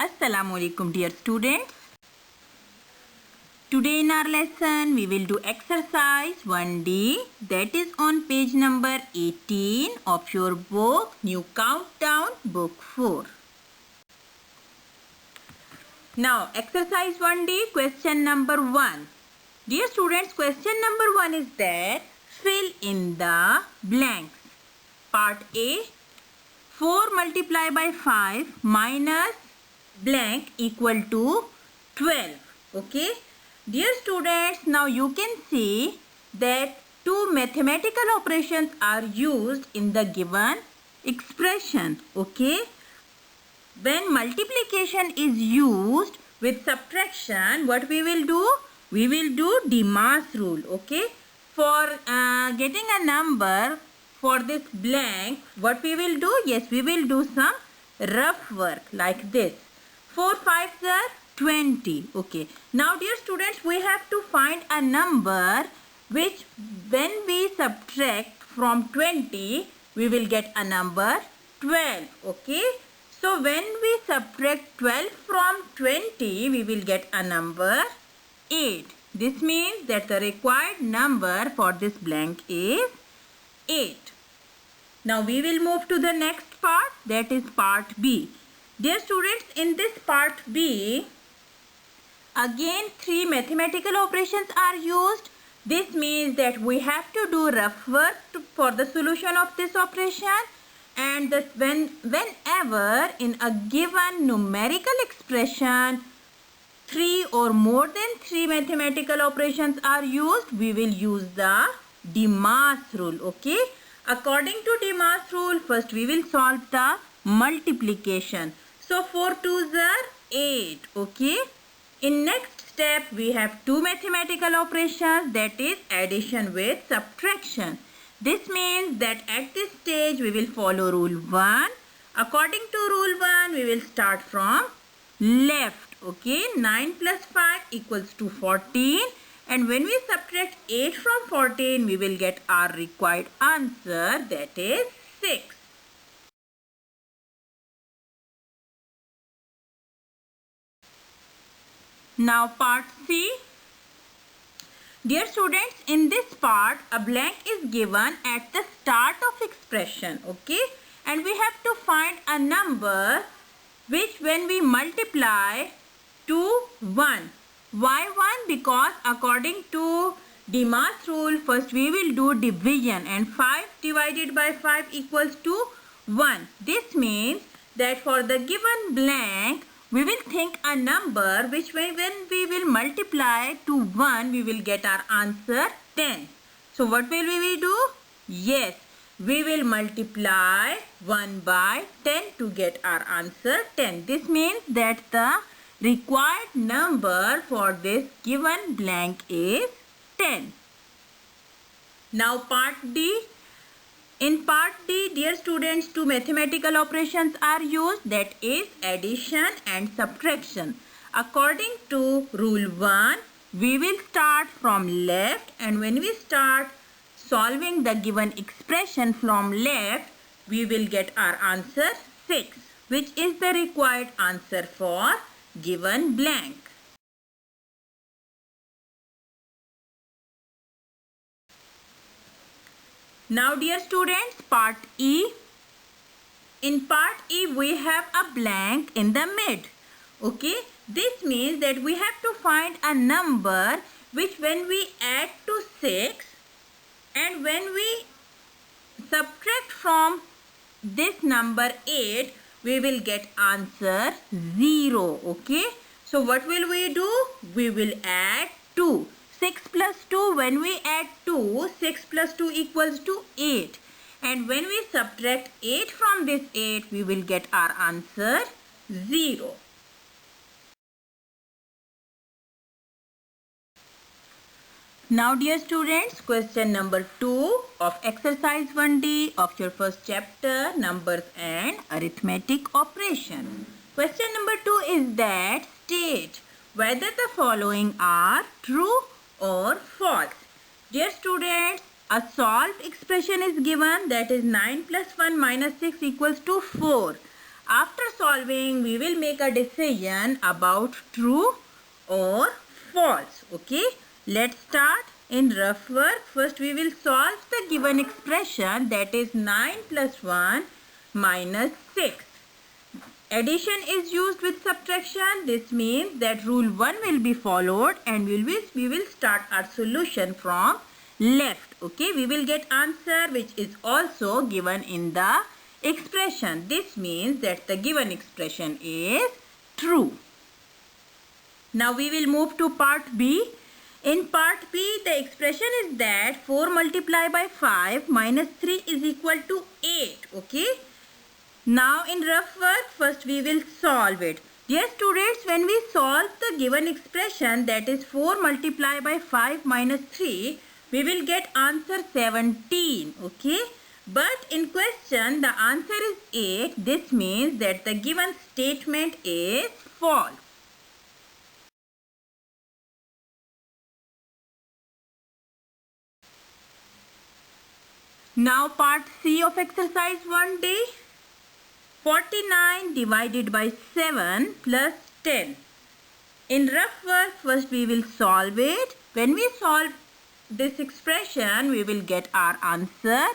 Assalamualaikum dear students. Today in our lesson we will do exercise 1D, that is on page number 18 of your book New Countdown book 4. Now exercise 1D, question number 1. Dear students, question number 1 is that fill in the blanks. Part A, 4 multiplied by 5 minus blank equal to 12. Okay. Dear students, now you can see that two mathematical operations are used in the given expression. Okay. When multiplication is used with subtraction, what we will do? We will do Demas rule. Okay. For getting a number for this blank, what we will do? Yes, we will do some rough work like this. 4 5s are 20. Okay. Now dear students, we have to find a number which when we subtract from 20, we will get a number 12. Okay. So when we subtract 12 from 20, we will get a number 8. This means that the required number for this blank is 8. Now we will move to the next part, that is part B. Dear students, in this part B, again 3 mathematical operations are used. This means that we have to do rough work for the solution of this operation, and that whenever in a given numerical expression 3 or more than 3 mathematical operations are used, we will use the Demas rule. Okay. According to Demas rule, first we will solve the multiplication. So 4 2s are 8. Okay. In next step, we have two mathematical operations, that is addition with subtraction. This means that at this stage we will follow rule 1. According to rule 1, we will start from left. Okay. 9 plus 5 equals to 14. And when we subtract 8 from 14, we will get our required answer, that is 6. Now part C. Dear students, in this part, a blank is given at the start of expression. Okay. And we have to find a number which when we multiply to 1. Why 1? Because according to Demas rule, first we will do division, and 5 divided by 5 equals to 1. This means that for the given blank, we will think a number which when we will multiply to 1, we will get our answer 10. So what will we do? Yes, we will multiply 1 by 10 to get our answer 10. This means that the required number for this given blank is 10. Now part D. In part D, dear students, two mathematical operations are used, that is addition and subtraction. According to rule 1, we will start from left, and when we start solving the given expression from left, we will get our answer 6, which is the required answer for given blank. Now dear students, part E. In part E, we have a blank in the mid. Okay. This means that we have to find a number which when we add to 6 and when we subtract from this number 8, we will get answer 0. Okay. So what will we do? We will add 2. 6 plus 2, when we add 2, 6 plus 2 equals to 8. And when we subtract 8 from this 8, we will get our answer 0. Now dear students, question number 2 of exercise 1D of your first chapter, numbers and arithmetic operation. Question number 2 is that state whether the following are true or false. Dear students, a solved expression is given, that is 9 plus 1 minus 6 equals to 4. After solving, we will make a decision about true or false. Okay, let's start in rough work. First, we will solve the given expression, that is 9 plus 1 minus 6. Addition is used with subtraction. This means that rule 1 will be followed and we will start our solution from left. Okay, we will get answer which is also given in the expression. This means that the given expression is true. Now we will move to part B. In part B, the expression is that 4 multiplied by 5 minus 3 is equal to 8. Okay. Now in rough work, first we will solve it. Dear students, when we solve the given expression, that is 4 multiplied by 5 minus 3, we will get answer 17. Okay. But in question, the answer is 8. This means that the given statement is false. Now part C of exercise 1D. 49 divided by 7 plus 10. In rough work, first we will solve it. When we solve this expression, we will get our answer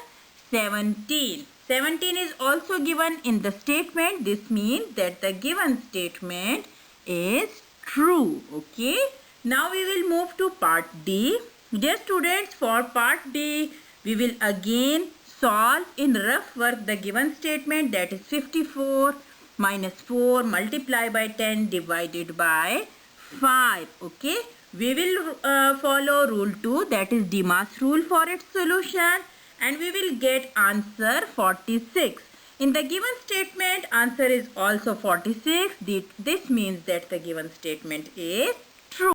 17. 17 is also given in the statement. This means that the given statement is true. Okay. Now we will move to part D. Dear students, for part D, we will again solve in rough work the given statement, that is 54 minus 4 multiplied by 10 divided by 5. Okay. We will follow rule 2, that is Demas rule, for its solution, and we will get answer 46. In the given statement, answer is also 46. This means that the given statement is true.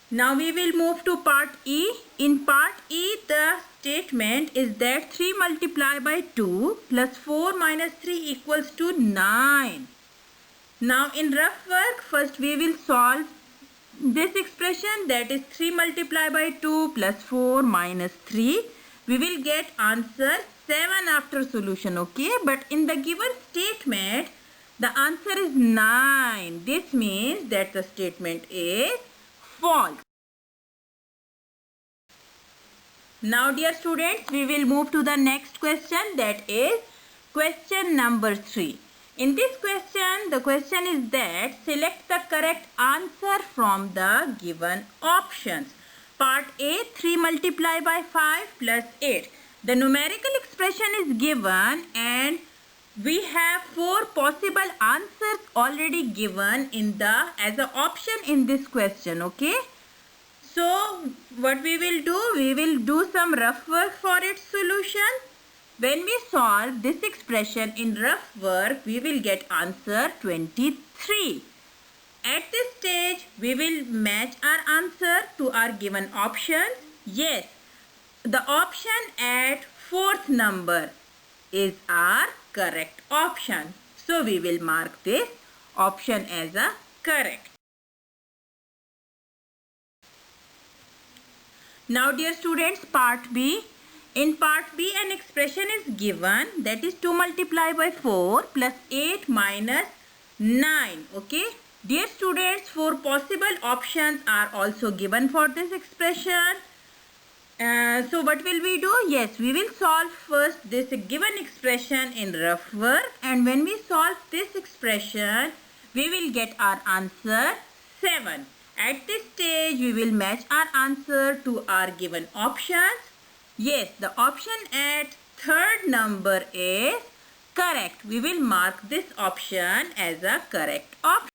Now we will move to part E. In part E, the statement is that 3 multiplied by 2 plus 4 minus 3 equals to 9. Now in rough work, first we will solve this expression, that is 3 multiplied by 2 plus 4 minus 3. We will get answer 7 after solution. Okay, but in the given statement, the answer is 9. This means that the statement is false. Now dear students, we will move to the next question, that is question number 3. In this question, the question is that select the correct answer from the given options. Part A, 3 multiplied by 5 plus 8. The numerical expression is given and we have 4 possible answers already given in the as an option in this question. Okay. So what we will do some rough work for its solution. When we solve this expression in rough work, we will get answer 23. At this stage, we will match our answer to our given options. Yes, the option at 4th number is our correct option. So we will mark this option as a correct. Now dear students, part B. In part B, an expression is given, that is 2 multiplied by 4 plus 8 minus 9. Okay. Dear students, 4 possible options are also given for this expression. So what will we do? Yes, we will solve first this given expression in rough work, and when we solve this expression, we will get our answer 7. At this stage, we will match our answer to our given options. Yes, the option at 3rd number is correct. We will mark this option as a correct option.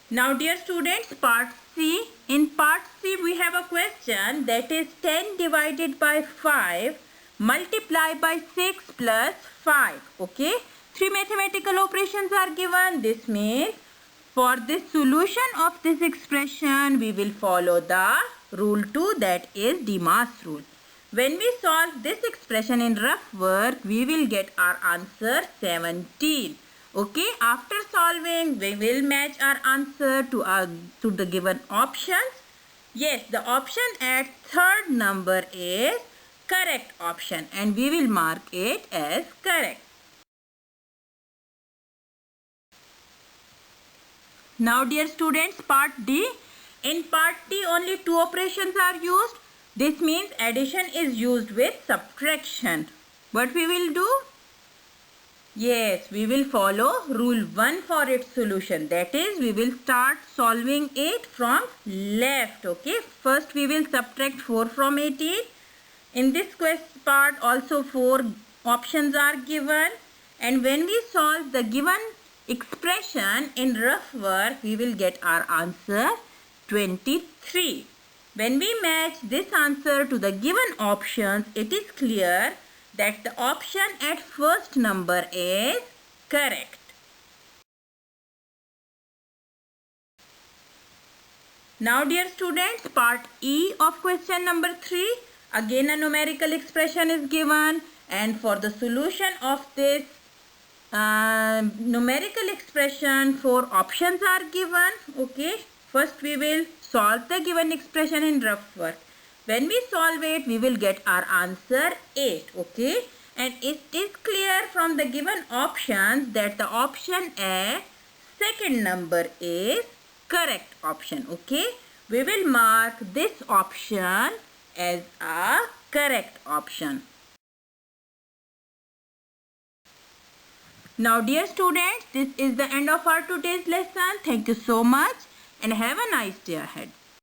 Now dear students, part C. In part C, we have a question, that is 10 divided by 5 multiplied by 6 plus 5. Okay. 3 mathematical operations are given. This means for this solution of this expression, we will follow the rule 2, that is Demas rule. When we solve this expression in rough work, we will get our answer 17. Okay, after solving, we will match our answer to the given options. Yes, the option at third number is correct option and we will mark it as correct. Now dear students, part D. In part D only two operations are used. This means addition is used with subtraction. What we will do? Yes, we will follow rule 1 for its solution. That is, we will start solving it from left. Okay. First we will subtract 4 from 18. In this part also 4 options are given. And when we solve the given expression in rough work, we will get our answer 23. When we match this answer to the given options, it is clear that the option at first number is correct. Now dear students, part E of question number 3. Again a numerical expression is given, and for the solution of this numerical expression 4 options are given. Okay. First we will solve the given expression in rough work. When we solve it, we will get our answer 8. Okay. And it is clear from the given options that the option A, second number, is correct option. Okay. We will mark this option as a correct option. Now dear students, this is the end of our today's lesson. Thank you so much and have a nice day ahead.